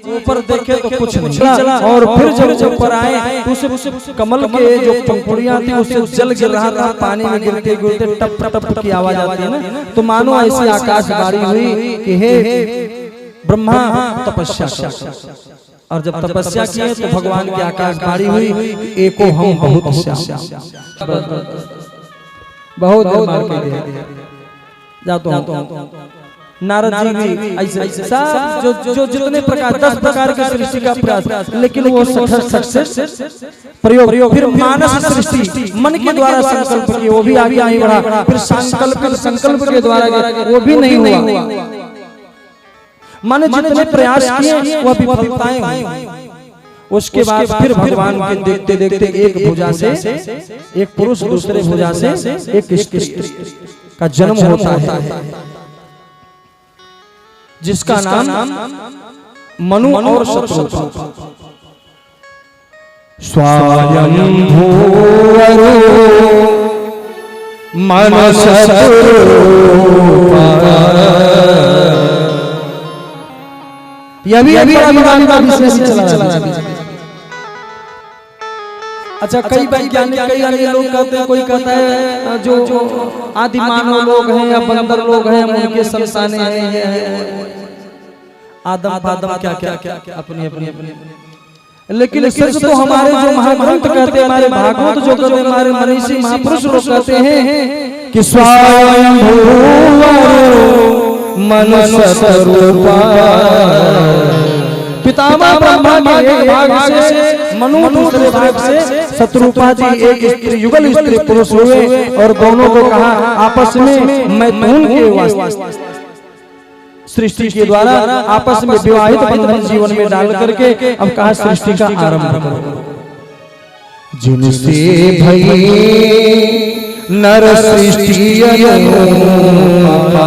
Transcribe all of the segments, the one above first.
ऊपर देखे तो कुछ नहीं चला, और फिर जब ऊपर आए तो उस कमल के जो पंखुड़ियां थी उससे जल गिर रहा था, पानी में गिरते गिरते टप टप की आवाज आती है ना, तो मानो ऐसी आकाशवाणी हुई कि हे ब्रह्मा तपस्या। और जब तपस्या किए तो भगवान की आकाशवाणी हुई, एको हम बहुत जाता हूँ। नारद जी भी ऐसे सब जो जितने प्रकार 10 प्रकार की सृष्टि का प्रयास, लेकिन वो सक्सेस प्रयोग, फिर मानस सृष्टि मन के द्वारा संकल्प किए, वो भी आगे नहीं बढ़ा, फिर संकल्प के द्वारा वो भी नहीं हुआ। माने जितने प्रयास किए वो विफलताएं हुई। उसके बाद फिर भगवान के देखते देखते एक भुजा से एक पुरुष, दूसरे भुजा से एक स्त्री का जन्म होता है, जिसका नाम मनु और शत्रुपा। स्वायंभुवरो मन शत्रुपा। यह भी भगवान का विशेष चला रहा है। अच्छा, कई वैज्ञानिक कई अन्य लोग कहते हैं, कोई कहता है जो आदि मानव लोग हैं या बंदर लोग हैं उनके संतानें हैं, आदम क्या अपनी लेकिन सच तो हमारे जो महाग्रंथ कहते हैं, हमारे भागवत जो कहते हैं, हमारे मनीषी महापुरुष लोग कहते हैं कि स्वयंभुवरो मन शत्रुपा। पितामह ब्रह्मा के एक भाग से मनु, दूसरे भाग से शत्रुपा जी एक स्त्री युगल स्त्री पुरुष हुए, और दोनों को कहा आपस में मैथुन के वास्ते सृष्टि के द्वारा आपस में विवाहित बंधन जीवन में डाल करके अब कहा सृष्टि का आरंभ करो। जिनसे भई नर सृष्टि अनुपमा।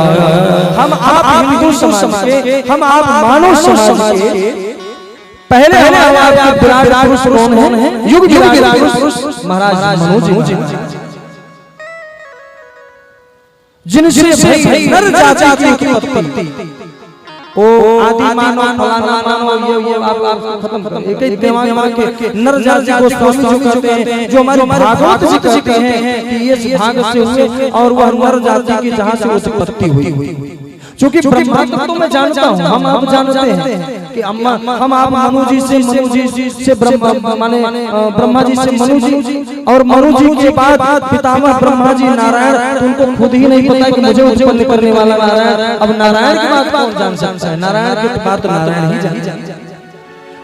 हम आप हिंदू समाज के, हम आप मानव समाज के पहले हमारे विराट पुरुष कौन है? युग विराट पुरुष महाराज मनु जी, जिनसे नर जाति की उत्पत्ति, ओ आदि मानव फलाना मानव ये आप खत्म एक ही दिमाग के नर जाति को स्वामी जो कहते हैं, जो हमारे भागवत जी कहते हैं कि ये इस भाग से हुए और वह नर जाति की जहां से उत्पत्ति हुई। क्योंकि ब्रह्मा तो मैं जानता हूँ, हम आप जानते हैं कि हम आप मनु जी से ब्रह्मा माने ब्रह्मा जी से मनु जी, और मनु जी के बाद पितामह ब्रह्मा जी नारायण, तो उनको खुद ही नहीं पता कि मुझे उत्पन्न करने वाला नारायण। अब नारायण की बात कौन जान सकता है? नारायण की बात तो नारायण ही जानता है।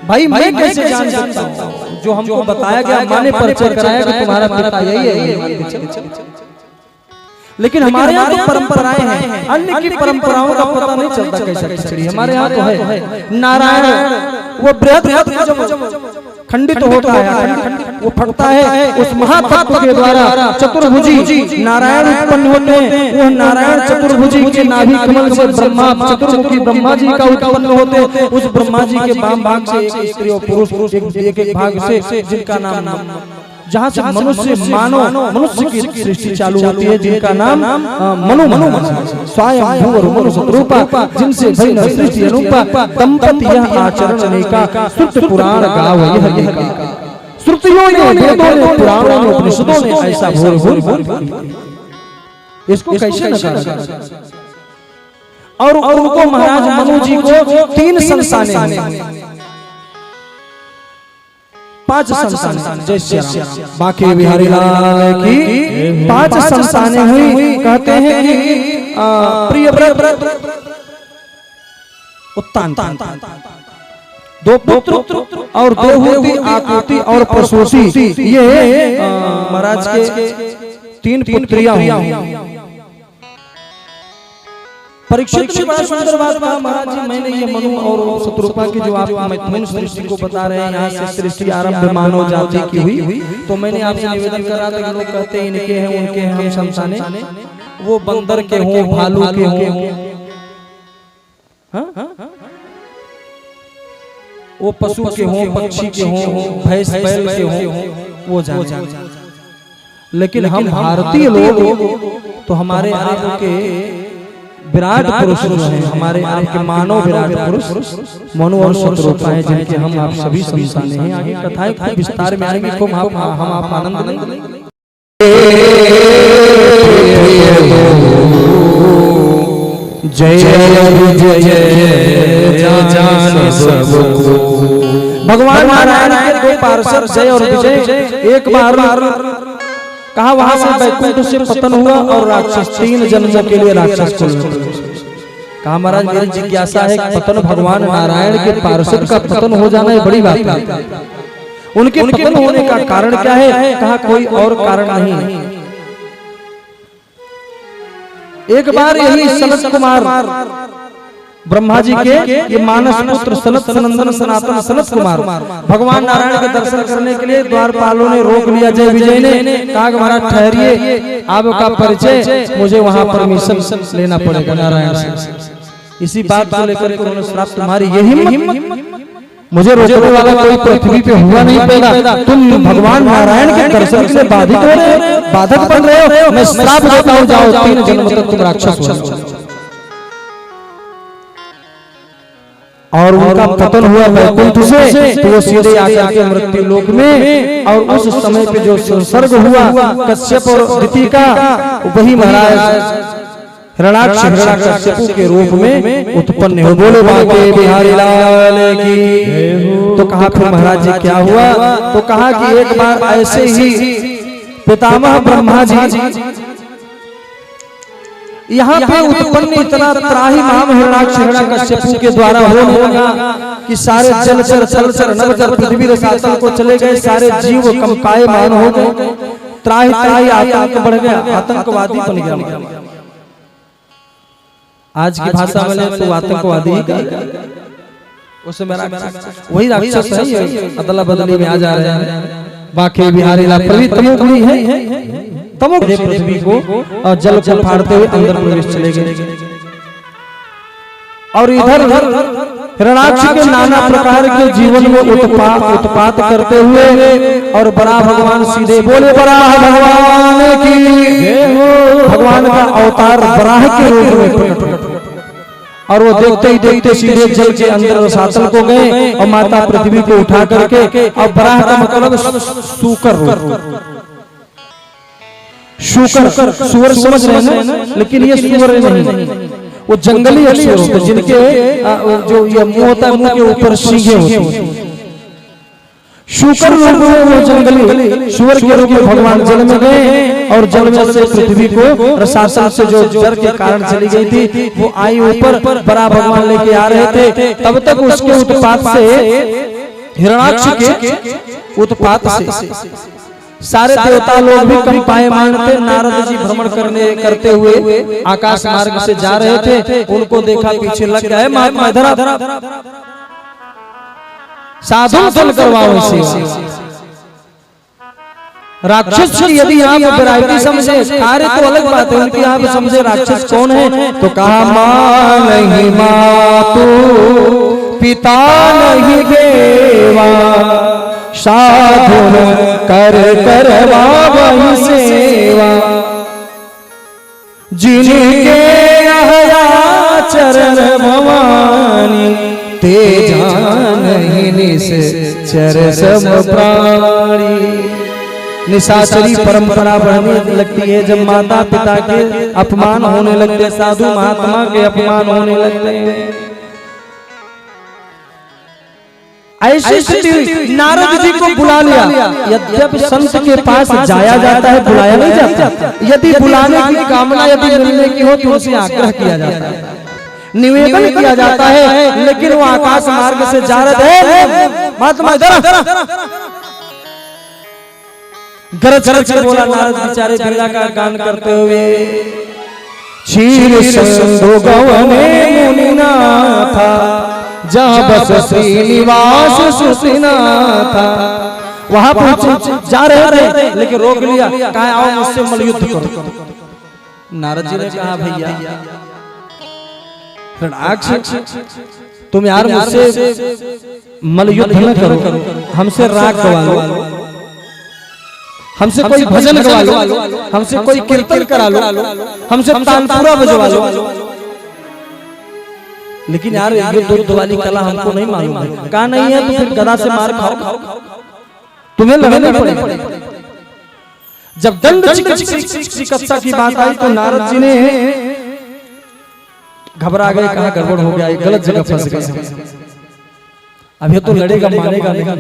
भाई मैं कैसे जान सकता हूँ? जो हमको बताया गया, माने परिचय कराया कि तुम्हारा पिता यही है। लेकिन हमारे यहाँ तो परंपराएं हैं, अन्य की परंपराओं का पता नहीं चलता कैसा खिचड़ी। हमारे यहाँ तो है नारायण, वो बृहद खंडित होता है, वो फटता है, उस महातत्व के द्वारा चतुर्भुजी नारायण उत्पन्न होते हैं। वो नारायण चतुर्भुजी के नाभि कमल से ब्रह्मा चतुर्मुखी ब्रह्मा जी का उत्पन्न होते। उस ब्रह्मा जी के वाम भाग से एक स्त्री और पुरुष एक भाग से, जिनका नाम जहाँ से मनुष्य मनुष्य की सृष्टि चालू होती है, जिनका नाम मनु स्वयंभुवरो मन शत्रुपा। जिनसे भई नर सृष्टि अनुपा, दंपति यह आचरण अनेका, श्रुत पुराण गाव यह श्रुतियों ने, वेदों ने, पुराणों ने, उपनिषदों ने ऐसा भोर इसको कैसे नकारा। और उनको महाराज मनु जी को 3 संतानें, 5 संतानें, जय श्री राम, बांके बिहारी लाल की 5 संतानें हुई। कहते हैं कि प्रियव्रत, उत्तान, 2 पुत्र और देवहूति, आकृति और प्रसूति, ये महाराज के 3 पुत्रियां हुई। परीक्षित ने बड़ा सुंदर बात कहा, महाराज जी मैंने ये मनु और शत्रुपा की जो आप मैथुन सृष्टि को बता रहे हैं, यहाँ से सृष्टि आरंभ मानव जाति की हुई, तो मैंने आपसे निवेदन करा था कि लोग कहते हैं इनके हैं उनके हैं हम संतानें, वो बंदर के हों, भालू के हों, वो पशु के हों, पक्षी के हों, भैंस बैल के हों, वो जान। लेकिन हम भारतीय लोग तो हमारे आपके विराट पुरुष जो हैं हमारे आपके मानव विराट पुरुष मनु और शत्रुपा हैं, जिनके हम आप सभी संतानें हैं। आगे कथाएं खूब विस्तार में आएंगी, खूब हम आप आनंद लेंगे। जय जय जान सबको। भगवान नारायण के दो पार्षद जय और विजय एक बार कहा वहां से वैकुंठ से पतन हुआ और राक्षस 3 जन्मों के लिए राक्षस कुल कहा महाराज मेरी जिज्ञासा है पतन भगवान नारायण के पार्षद का पतन हो जाना है बड़ी बात है, उनके पतन होने का कारण क्या है? कहा कोई और कारण नहीं। एक बार यही सनत कुमार ब्रह्मा जी के ये मानस पुत्र सनत सनंदन सनातन सनत कुमार भगवान नारायण के दर्शन करने के लिए द्वारपालों ने रोक लिया। जय विजय ने कहा महाराज ठहरिए, आपका परिचय मुझे वहां परमिशन लेना पड़ेगा नारायण से। इसी बात को लेकर उन्होंने श्राप तुम्हारी ये हिम्मत, मुझे रोकने वाला कोई पृथ्वी पे हुआ नहीं पैदा, तुम भगवान नारायण के दर्शन के लिए बाधित हो रहे हो, बाधक बन रहे हो, मैं श्राप देता हूं जाओ 3 जन्म तक तुम राक्षस हो। और उनका पतन हुआ वैकुंठ से, तो वो सीधे आकर के मृत्यु लोक में, और उस समय पे जो संसर्ग हुआ कश्यप और दिति का, वही महाराज हिरण्याकश्यपु के रूप में उत्पन्न हो। बोले बांके बिहारी लाल की। तो कहा फिर महाराज जी क्या हुआ? तो कहा कि एक बार ऐसे ही पितामह ब्रह्मा जी यहाँ पे उत्पन्न इतना त्राही नाम हिरण्याकश्यपु के द्वारा होने लगा कि सारे जलचर थलचर नभचर पृथ्वी रसातल को चले गए, सारे जीव कंपायमान हो गए, त्राही त्राही आतंक बढ़ गया, आतंकवादी बन गया। आज की भाषा में तो आतंकवादी उसे मेरा वही राक्षस है, अदला बदली में आ जा रहे हैं। बाकी बिहारी लाल तमोगुणी है, तमोगुणी पृथ्वी को और जल को फाड़ते हुए अंदर प्रवेश चले गए। और इधर हिरण्याक्ष के नाना प्रकार के जीवन में उत्पात करते हुए, और बड़ा भगवान सीधे बोले बराह भगवान की, भगवान का अवतार बराह के रूप में प्रकट, और वो देखते ही देखते सीधे जल के अंदर रसातल को गए और माता पृथ्वी को उठा करके, और बराह का मतलब सूकर रूप, शुकर सुअर समझ रहे हैं, लेकिन ये सुअर नहीं, वो जंगली असुर होते जिनके जो ये मुंह होता है, मुंह के ऊपर सींगे होते हैं। शुकर रूप में वो जंगली सुअर के रूप में भगवान जल में गए, और जल में से पृथ्वी को रसातल से जो जल के कारण चली गई थी वो आई ऊपर, बड़ा भगवान लेके आ रहे थे। तब तक उसके उत्पात से, हिरण्याक्ष के उत्पात से सारे देवता लोग भी कंपायमान थे। नारद जी भ्रमण करते हुए आकाश मार्ग से जा रहे थे, उनको देखा पीछे लग गया है महात्मा इधर साधु सुन करवाओ इसे। राक्षस की यदि आप वैरायटी समझे, कार्य तो अलग बात है, उनकी आप समझे राक्षस कौन है? तो कहा मां नहीं मातु पिता नहीं देवा, साधु कर करवा वही सेवा, जिनके चरण भवानी ते जान निश्चर सम प्राणी। निशाचरी परंपरा बढ़ने लगती है जब माता पिता के अपमान होने लगते, साधु महात्मा के अपमान होने लगते हैं। ऐसी स्थिति नारद जी को बुला लिया। यद्यपि संत के पास जाया जाता है, बुलाया नहीं जाता। यदि बुलाने की कामना यदि मिलने की हो तो उसे आग्रह किया जाता है, निवेदन किया जाता है। लेकिन वो आकाश मार्ग से जा रहे थे, महात्मा गरज गरज के बोला नारद बेचारे बिरला का गान करते हुए, क्षीर सिंधु गवने मुनिनाथा, जहाँ बस श्रीनिवास सुसिनाथा। वहां पहुंचे, जा रहे थे लेकिन रोक लिया, कहा आओ मुझसे मलयुद्ध करो। नारद जी ने कहा भैया तुम यार मुझसे मलयुद्ध न करो, हमसे राग गवा लो, हमसे कोई भजन गवा लो, हमसे कोई कीर्तन करा लो, हमसे तानपुरा बजवा लो, लेकिन यार ये दुर्द वाली कला हमको नहीं मालूम है। कहा नहीं है तो फिर गदा से मार खाओ, तुम्हें लगने पड़ेगा। जब दंड चिकित्सा की बात आई तो नारद जी ने घबरा गए, कहा गड़बड़ हो गया, गलत जगह फंस गए, अब ये तो लड़ेगा मारेगा नहीं।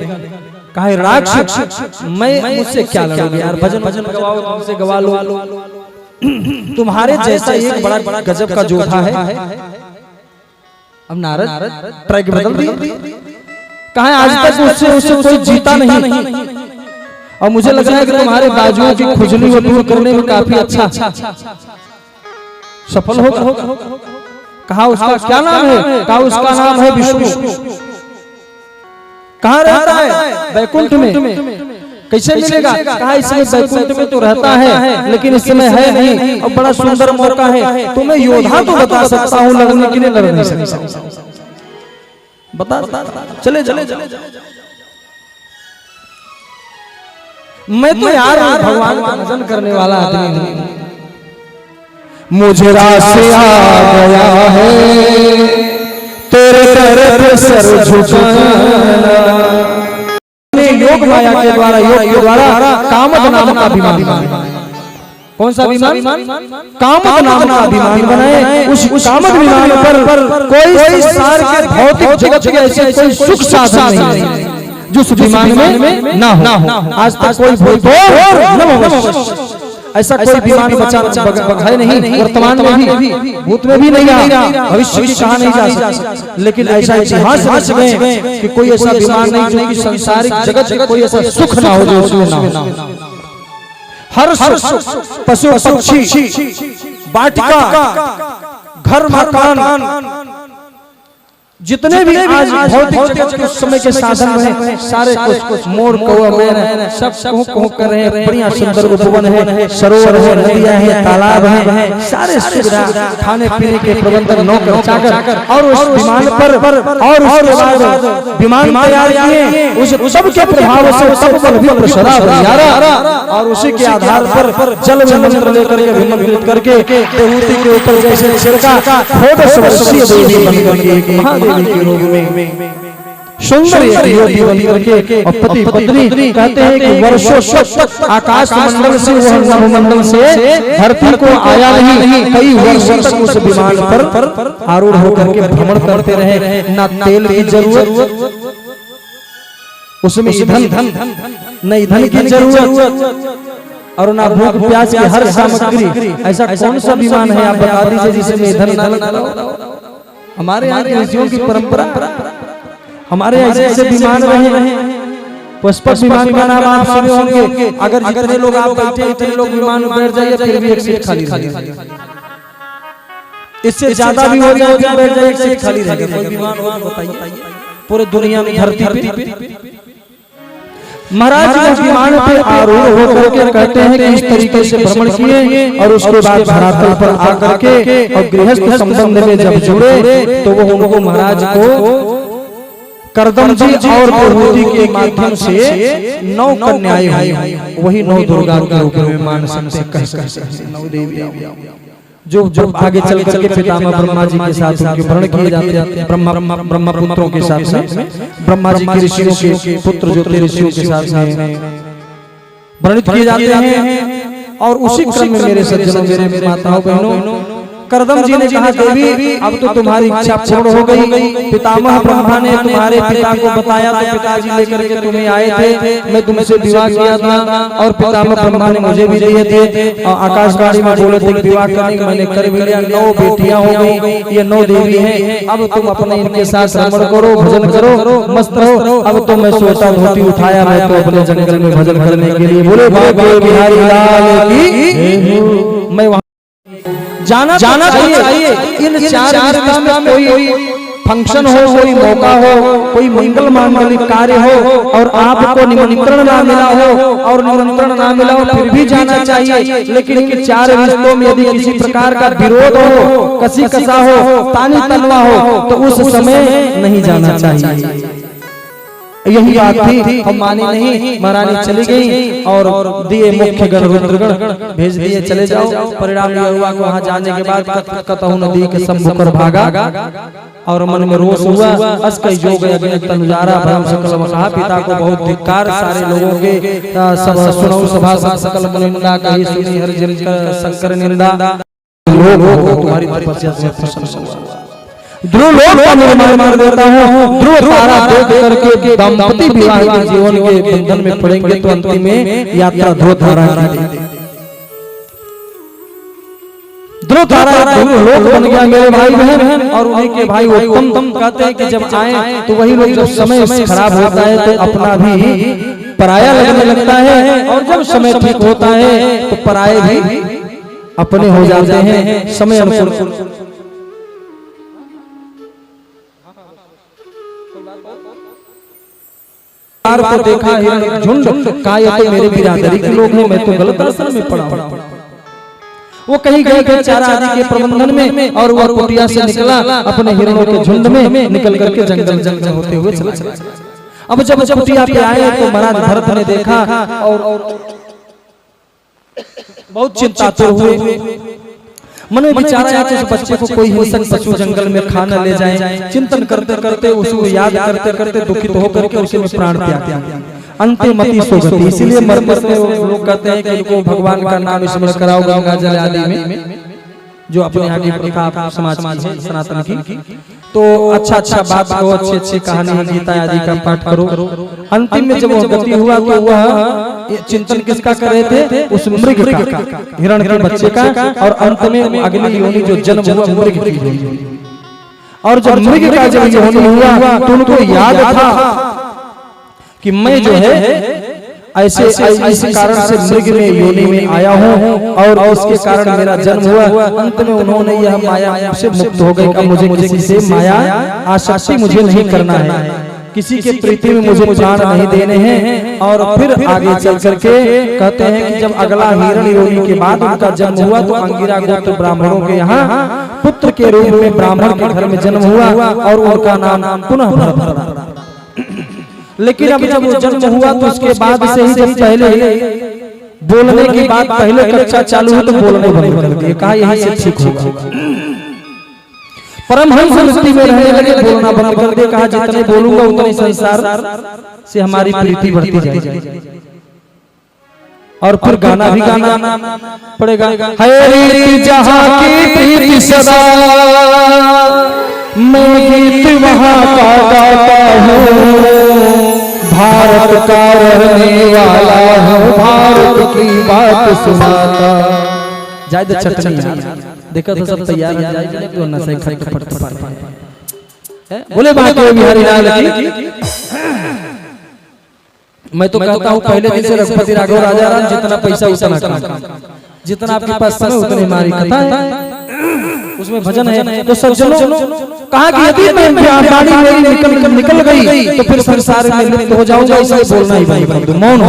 कहा राक्षस मैं मुझसे क्या लड़ोगे यार, भजन भजन गवाओ, तुमसे गवा लो, तुम्हारे जैसा एक बड़ा गजब का जोधा है। अब नारद ट्रैक बदल दी, कहा आज तक उससे कोई जीता नहीं, और मुझे लग रहा है कि तुम्हारे बाजुओं की खुजली को दूर करने में काफी अच्छा सफल होगा। कहा उसका क्या नाम है? कहा उसका नाम है विष्णु। कहाँ रहता है? वैकुंठ में। कैसे मिलेगा? कहा इसमें वैकुंठ में तो रहता है लेकिन इस समय है नहीं, और बड़ा सुंदर मौका है, तुम्हें योद्धा तो बता सकता हूँ, लड़ने के लिए लड़ नहीं सकता, बता चले चले चले। मैं तो यार भगवान का भजन करने वाला आदमी हूँ, मुझे रास्ते आ गया है तेरे दर सर झुकाना। योग माया के द्वारा, योग के द्वारा कामद नाम का अभिमान, कौन सा अभिमान? कामद नाम का अभिमान बनाए। उस कामद विमान पर कोई सार के भौतिक जगत के ऐसे कोई सुख साधन नहीं जो उस विमान में ना हो। आज तक कोई ऐसा कोई विमान बचा है नहीं, वर्तमान में भी, भूत में भी नहीं आ, भविष्य भी कहा नहीं जा सकता। लेकिन ऐसा इतिहास रच गए कि कोई ऐसा विमान नहीं जो कि संसारिक जगत कोई ऐसा सुख ना हो जो उसमें ना हो। हर पशु पक्षी, वाटिका, घर मकान, जितने भी आज भौतिक जगत के समय के साधन हैं, सारे कुछ मोर कौआ मैना सब कुहक कर रहे हैं। बढ़िया सुंदर उपवन है, सरोवर है, नदियां हैं, तालाब हैं, सारे सुविधा, खाने पीने के प्रबंधन, नौकर चाकर, और उस विमान पर और उसके बाद विमान तैयार किए, उस सब के प्रभाव से सब पर भी प्रसरा यारा, और उसी के आधार पर जल में मंत्र लेकर के अभिमंत्रित करके देवहूति के ऊपर जैसे छिड़का, षोडश वर्षीय देवी बनकर के एक महादेवी के रूप में सुंदर युवती बन करके, और पति पत्नी कहते हैं कि वर्षों तक आकाश मंडल से वह मंडल से धरती को आया नहीं, कई वर्षों तक उस विमान पर आरूढ़ होकर के भ्रमण करते रहे। ना तेल की जरूरत, उसमें ईंधन न ईंधन की जरूरत, और ना भूख प्यास की हर सामग्री। ऐसा कौन सा विमान है आप बता दीजिए जिसमें ईंधन न हो? हमारे यहाँ ऋषियों की परंपरा, हमारे ऐसे विमान रहे हैं। पुष्पक विमान का नाम आप सुने होंगे। अगर जितने लोग आप बैठे इतने लोग विमान में बैठ जाइए फिर भी एक सीट खाली रहेगी, इससे ज्यादा भी हो जाए बैठ जाइए एक सीट खाली रहेगी। कोई विमान हो तो बताइए पूरे दुनिया में धरती पे। महाराज इस विमान पे आरूढ़ होकर के कहते हैं कि इस तरीके से भ्रमण किए, और उसके बाद धरातल पर आकर के और गृहस्थ संबंध में जब जुड़े तो वो उनको महाराज को करदम जी और प्रभुति के माध्यम से 9 कन्याएं हुई, वही 9 दुर्गा के रूप में मान सकते, कह सकते 9 देवियां जो आगे चल करके पितामह ब्रह्मा जी के साथ उनके वर्ण किए जाते हैं। ब्रह्मा पुत्रों के साथ में ब्रह्मा जी के ऋषियों के पुत्र जो ऋषियों के साथ में वर्णित किए जाते हैं। और उसी क्रम में मेरे सज्जनों, मेरे माताओं बहनों, करदम जी ने कहा देवी अब तो तुम्हारी इच्छा पूर्ण हो गई। पितामह ब्रह्मा ने तुम्हारे पिता को बताया तो पिताजी लेकर के तुम्हें आए थे, मैं तुमसे विवाह किया था, और पितामह ब्रह्मा ने मुझे भी दिए थे, और आकाशवाणी में बोले थे विवाह करने के, मैंने कर भी लिया। 9 बेटियां हो गई, ये 9 देवी हैं। अब तुम अपने इनके साथ श्रवण करो, भजन करो, मस्त रहो। अब तो मैं सोचा धोती उठाया, मैं तो अपने जंगल में भजन करने के लिए बोले बाबा बिहारी लाल की। मैं जाना चाहिए इन 4 रिश्ता में कोई फंक्शन हो, कोई मौका हो, कोई मंगल मांगलिक कार्य हो, और आपको निमंत्रण ना मिला हो और निमंत्रण ना मिला हो फिर भी जाना चाहिए। लेकिन इन 4 रिश्तों में यदि किसी प्रकार का विरोध हो, कसी कसा हो, तानी तलवा हो, तो उस समय नहीं जाना चाहिए। यही बात थी, हम माने नहीं, महारानी चली गई और दिए मुख्य गण रुद्रगण भेज दिए, चले जाओ। परिणाम यह हुआ कि वहां जाने के बाद कतहु नदी के सम्मुख भागा और मन में रोष हुआ। अस कई जो गए अग्नि तनुजारा भरम सकल महा, पिता को बहुत धिक्कार। सारे लोगों के सब सुनो सभा सकल निंदा कही सुनी, हरि जन शंकर निंदा। लोग तुम्हारी तपस्या से प्रसन्न हुआ, ध्रुव लोक का निर्माण देता हूँ। ध्रुव तारा देख करके दंपति विवाह के जीवन के बंधन में पड़ेंगे तो अंतिम में यात्रा ध्रुव तारा की। ध्रुव तारा लोक बन गया मेरे भाई बहन, और उन्हीं के भाई उत्तम कहते हैं कि जब आए तो वही लोग, जब समय खराब होता है तो अपना भी पराया लगने लगता है, और जब समय ठीक होता है तो पराये भी अपने हो जाते हैं समय अनुकूल। को देखा हिरण झुंड, कहा ये तो मेरे बिरादरी के लोग हैं, मैं तो गलत आश्रम में पड़ा हूं। वो कहीं गए चारा आदि के प्रबंधन में, और वह कुटिया से निकला अपने हिरणों के झुंड में निकल करके जंगल होते हुए चला। अब जब कुटिया पे आए तो महाराज भरत ने देखा और बहुत चिंतातुर हुए। मन में विचार आया कि उस बच्चे को कोई हिंसक पशु जंगल में खा न ले जाए। चिंतन करते करते, उसको याद करते करते दुखित होकर के उसे में प्राण त्याग दिया। अंतिमति सोगति, इसीलिए मरते लोग कहते हैं कि इनको भगवान का नाम स्मरण कराओ गंगा जल आदि में, जो अपने आगे प्रथा समाज की सनातन की। तो अच्छा बात कहो, अच्छी कहानी गीता आदि का पाठ करो। अंतिम में जब वो गति हुआ तो वह चिंतन किसका कर रहे थे? उस मृग का, हिरण के बच्चे का। और अंत में अगली योनि जो जन्म हुआ मृग की योनि। और जब मृग का जब योनि हुआ तो उनको याद था कि मैं जो है ऐसे इसी कारण से मृग में योनि में आया हूँ, और उसके कारण मेरा जन्म हुआ। अंत में उन्होंने यह माया से मुक्त हो गए। मुझे किसी से माया आसक्ति मुझे नहीं करना है, किसी के प्रीति में मुझे प्राण नहीं देने हैं। और फिर आगे चल करके कहते हैं कि जब अगला हिरण योनि के बाद उनका जन्म हुआ तो अंगिरा गोत्र ब्राह्मणों के यहाँ पुत्र के रूप में ब्राह्मण के घर में जन्म हुआ, और उनका नाम पुनः भरत। लेकिन अब जब वो जन्म हुआ तो उसके बाद से ही, जब पहले बोलने की बात पहले कक्षा चालू हुई तो बोलने बंद कर दिया, कहा यही से ठीक होगा। परमहंस वृत्ति में रहने लगे, बोलना बंद कर दिया। कहा जितने बोलूंगा उतने संसार से हमारी प्रीति बढ़ती जाएगी। और फिर गाना भी गाना पड़ेगा। है जहाँ की प्रीति सदा, मैं गीत वहाँ का गाता हूँ। भारत का रहने वाला हूँ, भारत की बात सुनाता। ज्यादा चटनी देखा तो सब तैयार हो जाएगी, तो नशे बोले बाकी बिहारी लाल की। मैं तो कहता हूँ पहले दिन से रघुपति राघव राजा राम, जितना पैसा उतना कम, जितना आपके पास समय उतनी हमारी कथा है, उसमें भजन है। तो सज्जनों कहा कि यदि मैं वाणी मेरी निकल गई तो फिर संसार में लिप्त हो जाऊंगा, इसलिए बोलना ही बंद कर दूं। मौन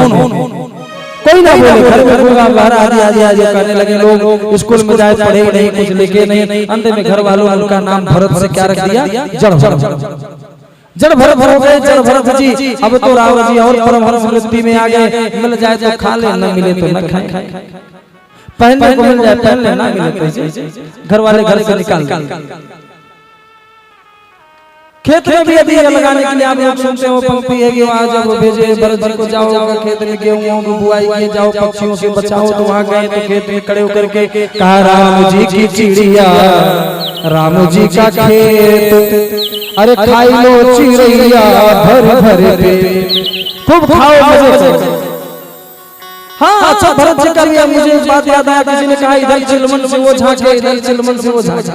कोई ना बोले। घर में होगा बाहर आदि करने लगे लोग, स्कूल में जाए पढ़े नहीं, कुछ लेके नहीं। अंत में घर वालों उनका नाम भरत से क्या रख दिया? जड़ भरत हो गए, जड़ भरत जी। अब तो राव जी और परमहंस वृत्ति में आ गए। मिल जाए तो खा ले, न मिले तो न खाए। पहनने को मिल जाए पहन ले, ना मिले तो घर वाले घर से निकाल। खेत में भी यदि लगाने के लिए आप लोग सुनते हो पंक्ति है कि वहाँ जब भेजे भरत जी को, जाओ खेत में गेहूं बुआई किए जाओ, पक्षियों से बचाओ। तो वहाँ गए तो खेत में खड़े होकर के कहा राम जी की चिड़िया, राम जी का खेत, अरे खाई लो चिड़िया भर भर पेट, खूब खाओ मजे से। हाँ अच्छा, भरत जी का भी मुझे बात याद आया। किसी ने कहा इधर चिलमन से वो झांके, इधर चिलमन से वो झांके,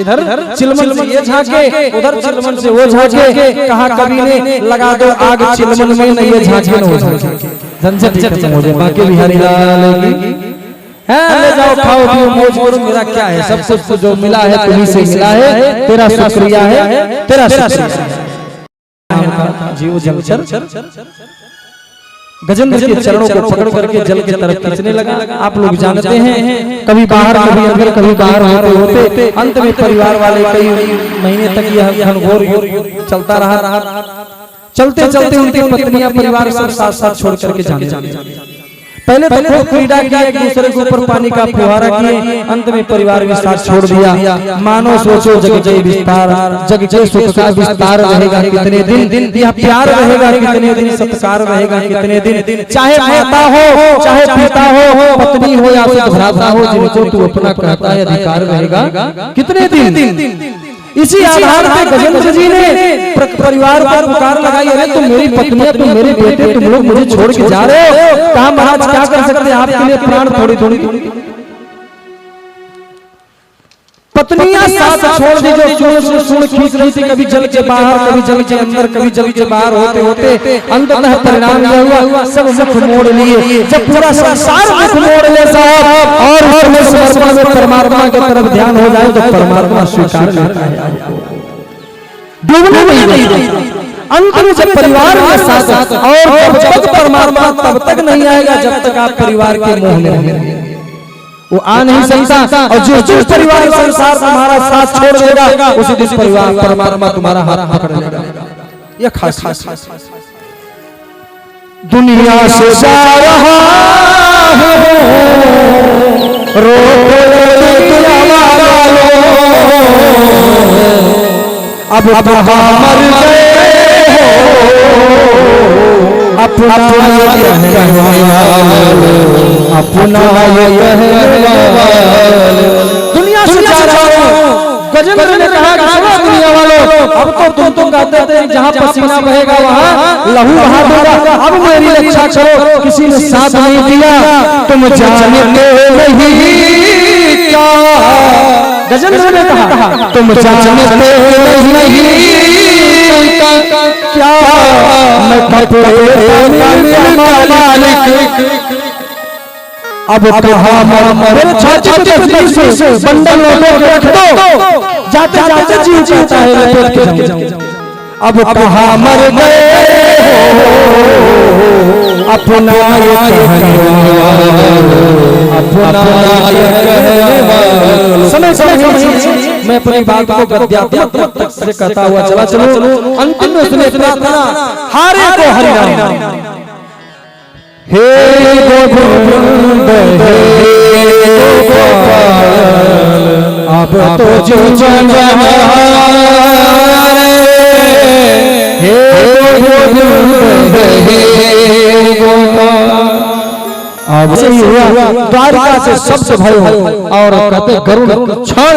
इधर चिलमन से ये झांके, उधर चिलमन से वो झांके। कहा कभी ने लगा दो आग चिलमन में, नहीं ये झांके न हो झांके, झंझट खत्म हो जाए। बाकी बिहारी लाल की है, ले जाओ खाओ पियो मौज करो। मेरा क्या है, सब कुछ जो मिला है तुम्हीं से मिला है, तेरा शुक्रिया है, तेरा शुक्रिया है। जीव जलचर गजेंद्र के चरणों को पकड़ करके जल की तरफ खींचने लगा। आप लोग जानते हैं, कभी बाहर कभी अंदर, कभी बाहर होते होते अंत में परिवार वाले कई महीने तक यह घनघोर चलता रहा। चलते चलते उनकी पत्नियां परिवार सब साथ साथ छोड़ करके जाने लगी। पहले तो खूब क्रीड़ा किया, एक दूसरे के ऊपर पानी का फुहारा किए, अंत में परिवार भी साथ छोड़ दिया। मानो सोचो जग के विस्तार, जग के सुख का विस्तार रहेगा कितने दिन, यह प्यार रहेगा कितने दिन, सत्कार रहेगा कितने दिन। चाहे माता हो चाहे पिता हो, पत्नी हो या फिर भ्राता हो, जिनको तू अपना कहता है अधिकार रहेगा कितने दिन। इसी आधार पे गजेंद्र जी ने परिवार पर पुकार लगाई, अरे तुम मेरी पत्नी, तुम मेरे बेटे, तुम लोग मुझे छोड़ के जा रहे हो, कहा महाराज क्या कर सकते हैं, आपके लिए प्राण थोड़ी थोड़ी पत्नियां साथ छोड़ दी, जो सुन खींच रही थी, कभी जल के बाहर, कभी जल के अंदर, कभी जल के बाहर होते होते अंततः परिणाम यह हुआ सब मुख मोड़ लिए। जब पूरा संसार मुख मोड़ ले साहब और समर्पण में परमात्मा की तरफ ध्यान हो जाए तो परमात्मा स्वीकार करता है, डूबने नहीं देता। अंत में जब परिवार के साथ और जब तक परमात्मा तब तक नहीं आएगा जब तक आप परिवार के मोह में रहेंगे, वो आ नहीं सकता। और जिस परिवार संसार तुम्हारा साथ छोड़ देगा उसी दिन परिवार परमात्मा तुम्हारा हाथ पकड़ लेगा। यह खास दुनिया से जा रहा है रो अब मर गए अपना दुनिया से जा रहा हूँ। गजेंद्र ने कहा दुनिया वालों, अब तो तुम कहते थे जहाँ पसीना बहेगा वहाँ लहू बहा दूंगा, अब मेरी रक्षा करो, किसी ने साथ नहीं दिया, तुम जानते नहीं क्या। गजेंद्र ने कहा तुम जानते नहीं क्या, अब कहा मेरे छाती पे तकलीफ से बंडल रख दो, जाते जाते जी चाहता है लपेट के जाऊं। अब कहा मर गए अपना ये कहने वाला, समय मैं अपनी बात को गद्यात्मक तक से कहता हुआ चला चलो। अंतिम में उसने प्रार्थना, हारे को हरिनाम, हे गोविंद हे गोपाल, अब तो जीवन हे गोविंद हे गोपाल। अब सही हुआ, द्वारका से शब्द भयो और कहते गरुड़ क्षण।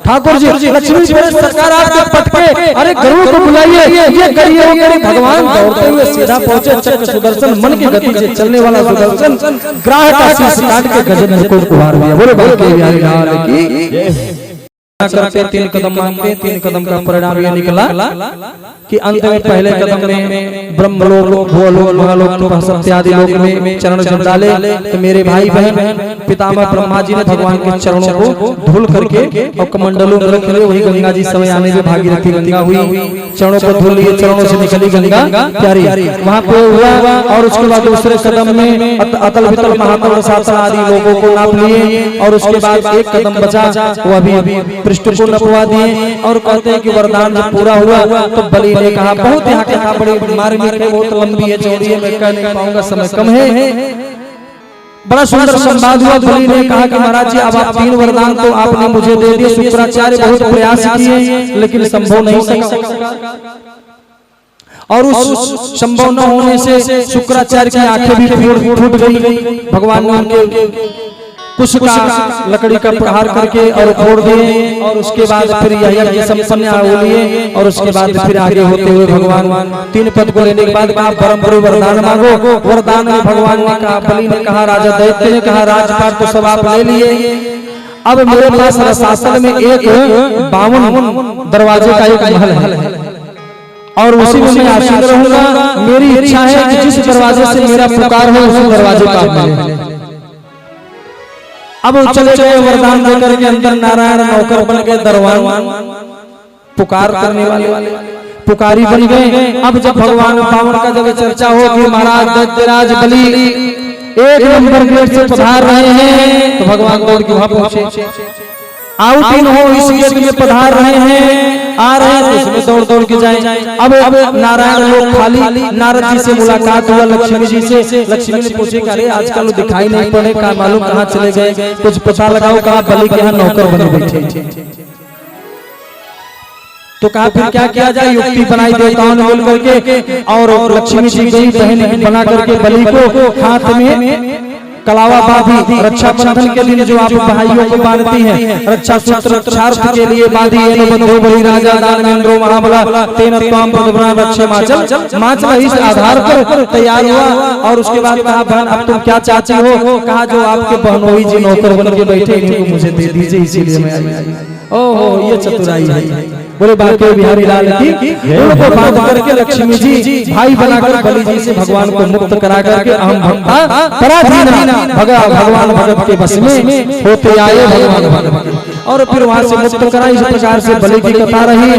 ठाकुर जी लक्ष्मी सरकार आपके पटके, अरे गरुड़ को बुलाइए, ये करिए भगवान दौड़ते हुए सीधा पहुंचे। चक्र सुदर्शन मन की गति से चलने वाला सुदर्शन ग्राह का शीश काट के गजेंद्र को कुमार दिया। बोले बलके बिहारी लाल की करके 3 कदम मांगते, 3 कदम का परिणाम यह निकला कि अंत में पहले कदम में ब्रह्मलोक भूलोक महालोक सत्यादि लोक में चरण जब डाले तो मेरे भाई बहन पितामह ब्रह्मा जी ने भगवान के चरणों को धुल करके और कमंडलों में रख लिए। वही गंगा जी समय आने में भागीरथी गंगा हुई, चरणों को धुल लिए, चरणों से निकली गंगा प्यारी, वहां पे हुआ। और उसके बाद दूसरे कदम में अतल वितल महातल शासन आदि लोगों को नाप लिए और उसके बाद एक कदम बचा, वो अभी पृष्ठ को नपवा दिए। और कहते हैं कि वरदान जब पूरा हुआ तो बलि ने कहा, बहुत यहाँ कहा बड़ी मार्मिक है, बहुत लंबी है, चौड़ी है, मैं कह नहीं पाऊंगा, समय कम है। बड़ा सुंदर संवाद हुआ। बलि ने कहा कि महाराज जी अब आप 3 वरदान तो आपने मुझे दे दिए, शुक्राचार्य बहुत प्रयास किए लेकिन संभव नहीं सका। और उस संभव न होने से शुक्राचार्य की आंखें भी फूट गई। भगवान ने उनके कुछ का लकड़ी का प्रहार करके और फोड़ दिए। और उसके बाद फिर यज्ञ संपन्न हुए और उसके बाद फिर आगे होते हुए भगवान 3 पद को लेने के बाद आप परम प्रभु वरदान मांगो। वरदान में भगवान ने कहा, बलि ने कहा, राजा दैत्य ने कहा, राजपाट तो सब आप ले लिए, अब मेरे पास रसातल में एक 52 दरवाजे का एक महल है और उसी में मैं आसीन रहूंगा। मेरी इच्छा है कि जिस दरवाजे से मेरा पुकार हो उसी दरवाजे का आप मिले। अब चले गए वरदान देकर के अंदर, नारायण नौकर बन गए, दरवान पुकार करने वाले पुकारी बन गए। अब जब भगवान बावन का जब चर्चा हो कि महाराज दैत्यराज बलि 1 नंबर गेट से पधार रहे हैं तो भगवान दौड़ के वहां पहुंचे। आउट इन हो इस गेट में पधार रहे हैं आ रहे हैं तो उसमें दौड़ दौड़ के जाएं। अब नारायण लोग खाली नारद जी से मुलाकात हुआ लक्ष्मी जी से। लक्ष्मी ने पूछे कि अरे आजकल दिखाई नहीं पड़े, कहाँ मालूम कहाँ चले गए, कुछ पता लगाओ, कहाँ बलि के यहाँ नौकर बने बैठे। तो कहा फिर क्या किया जाए, युक्ति बनाई देवताओं ने मिल करके, और लक्ष्मी जी गई बहन बना करके बलि को हाथ में कलावा बांधी। रक्षाबंधन के दिन जो आप भाइयों को बांधती हैं, रक्षा सूत्र रक्षार्थ के लिए बांधी। ये बंधु बलि राजा दानवेंद्रो महाबला तेन त्वाम प्रदुम्ना रक्षे माचल। माचल इस आधार पर तैयार हुआ और उसके बाद कहा बहन अब तुम क्या चाहती हो। कहा जो आपके बहनोई जी नौकर बन के बैठे इनको मुझे दे दीजिए, इसीलिए मैं आई। ओहो ये चतुराई है। बोले बाके बिहारी लाल की। उनको बांध करके लक्ष्मी जी भाई बनाकर बलि जी से भगवान को मुक्त करा करके अहम भक्ता पराधीना भगवान भगत के बस में होते आए भगवान। और फिर वहां से मुक्त करा। इस प्रकार से बलि की कथा रही।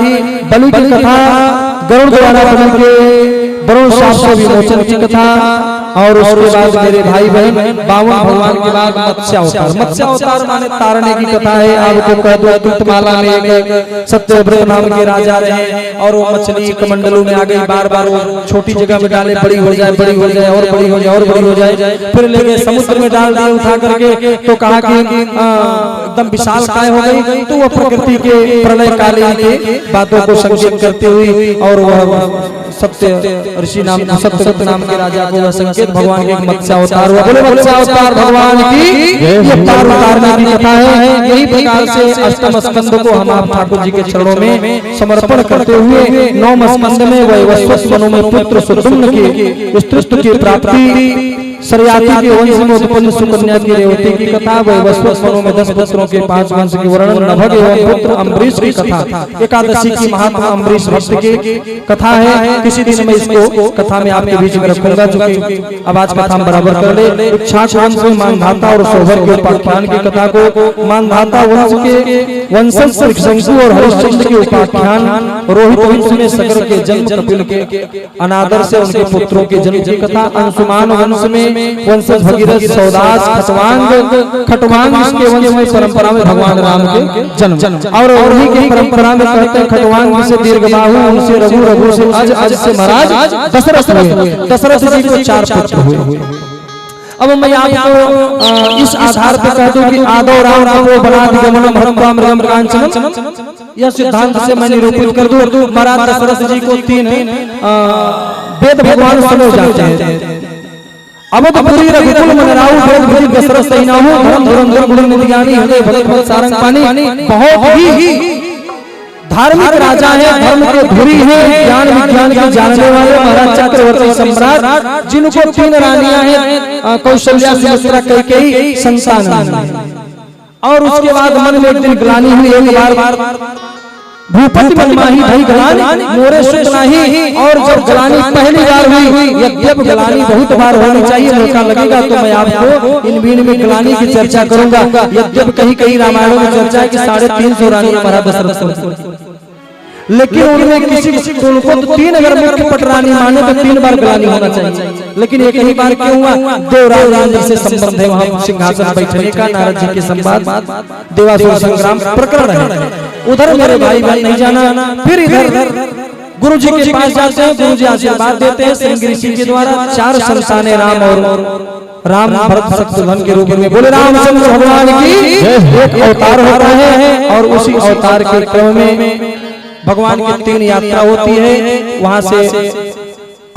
बलि की कथा गरुड़ द्वारा बलि के वरुण शाप से विमोचन की कथा। और उसके बाद मेरे भाई बहन 52 भगवान के बाद मत्स्यावतार। मत्स्यावतार माने तारने की कथा है। आपको कह दो तुतमाला में एक सत्यव्रत नाम के राजा रहे और वो मछली कमंडलों में आ गई। बार बार वो छोटी जगह में डाले, बड़ी हो जाए, बड़ी हो जाए, और बड़ी हो जाए, और बड़ी हो जाए। फिर ले गए समुद्र में डाल दिए उठा करके। तो कहा कि एकदम विशाल काय हो गई। तो वह प्रकृति के प्रलय कालीन के बातों को संकेत करते हुए और वह सत्य ऋषि नाम सत्य नाम के राजा को वह संकेत भगवान के मत्स्यावतार हुआ। बोले मत्स्यावतार भगवान की ये पार उतारने की कथा है। यही प्रकार से अष्टम स्कंद को हम आप ठाकुर जी के चरणों में समर्पण करते हुए 9वें स्कंद में वैवस्वत वनों में पुत्र सुदुम्न की स्त्रीत्व की प्राप्ति, सरयाती के वंश में उत्पन्न सुकन्या की रेवती की कथा, वैवस्वत वनों में 10 पुत्रों के 5 वंश के वर्णन, नभग एवं पुत्र अम्बरीश की कथा, एकादशी की महात्मा अम्बरीश भक्त की कथा है। किसी दिन मैं इसको कथा में आपके बीच में रखूंगा, क्योंकि अब आज कथा हम बराबर कर ले। इक्ष्वाकु वंश में मानधाता और सौभर के उपाख्यान की कथा को, मानधाता वंश के वंशज शंकु और हरिश्चंद्र के उपाख्यान, रोहित वंश में सगर के जन्म, कपिल के अनादर से उनके पुत्रों के जन्म की कथा, अंशुमान वंश में वंशज भगीरथ, सौदास, खटवांग इसके वंश में परंपरा में भगवान राम के जन्म। और उन्हीं की परंपरा में कहते हैं खटवांग से दीर्घबाहु, उनसे रघु, रघु से अज, अज से महाराज दशरथ हुए। दशरथ जी को 4 पुत्र हुए। अब मैं आपको इस आधार पर कह दूं कि आदौ राम को बलात् गमनम हत्वा मृगम कांचनम, यह सिद्धांत से मैं निरूपित कर दूं। महाराज दशरथ जी को 3 वेद भगवान समझ जाते हैं। अवधपुरी रघुकुल मनराऊ वेद भूरि दशरथ सैनाहु, धर्म धुरंधर गुण निधियानी, हृदय भगत भक्त सारंग पानी। बहुत ही धार्मिक राजा है, धर्म के धुरी है, ज्ञान विज्ञान के जानने वाले महाराज चक्रवर्ती सम्राट, जिनको 3 रानियां हैं, कौशल्या, सुमित्रा, कैकेयी, संतान। और उसके बाद मन में एक दिन ग्लानि हुई, एक बार भूपति मनमाही भई ग्लानि मोरे सुख नाही। और जब ग्लानि पहली बार हुई, यद्यप ग्लानि बहुत बार होनी चाहिए, मौका लगेगा तो मैं आपको इन बीन में ग्लानि की चर्चा करूंगा। यद्यप कहीं कहीं रामायणों में चर्चा है कि 350 रानी हमारा दशरथ, लेकिन उनमें किसी उनको तो 3 अगर मुख्य पटरानी माने तो 3 बार ग्लानि होना चाहिए। लेकिन एक ही बार क्यों हुआ? देवराज रानी से संबंध है वहां सिंहासन बैठने का। नारद जी के संवाद, देवासुर संग्राम प्रकरण है। उधर मेरे भाई बहन नहीं जाना। फिर इधर गुरु जी के पास जाते हैं, गुरु जी आशीर्वाद देते हैं श्रृंगी ऋषि के द्वारा। 4 संतानें राम और राम भरत शत्रुघ्न के रूप में। बोले रामचंद्र भगवान की एक अवतार होता है और उसी अवतार के क्रम में भगवान की 3 यात्रा होती है। वहां से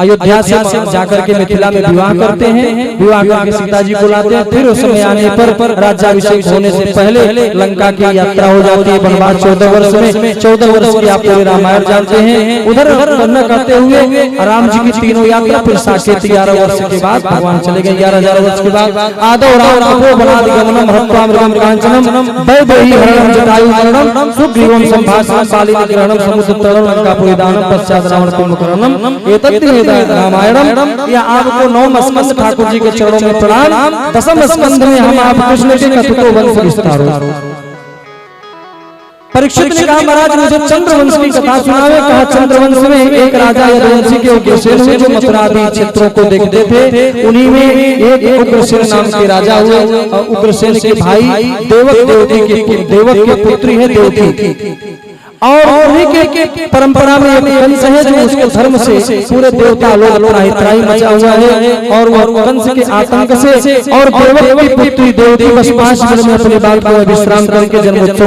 अयोध्या से जाकर के मिथिला में विवाह करते हैं, विवाह करके सीता जी को लाते हैं। फिर उस समय आने पर राज्याभिषेक होने से पहले लंका की यात्रा हो जाती है, वनवास 14 वर्ष में। 14 वर्ष की आप पूरे रामायण जानते हैं। उधर वर्णन करते हुए राम जी की 3 यात्रा, फिर साकेत 11 वर्ष के बाद भगवान चले गए। 11,000 वर्ष के बाद आदौ राम को बलात् गमनम हत्वा मृगम कांचनम, वैदेही हरणम जटायु मरणम, सुग्रीवम संभाषणम, बाली ग्रहणम, समुद्र तरणम, लंकापुरी दानम, पश्चात् रावण कुंभकर्णम। एतत् रामायणम। या आपको 9 स्कंद ठाकुर जी के चरणों में प्रणाम। 10वें स्कंद में हम आप कृष्ण के कथितो वंश विस्तार। परीक्षित ने कहा महाराज मुझे चंद्रवंश की कथा सुनावे। कहा चंद्रवंश में एक राजा यदुवंशी के उग्रसेन हुए जो मथुरा आदि क्षेत्रों को देखते थे। उन्हीं में एक उग्रसेन नाम के राजा हुए। उग्रसेन के भाई देवक के पुत्री है देवकी। और उन्हीं के परंपरा में एक कंस है जो उसके धर्म से पूरे देवता लोग त्राही मचा हुआ है और वह कंस के आतंक से और देवकी पुत्री देवकी बस 5 मिनट में अपने बाल को विश्राम करके जन्मोत्सव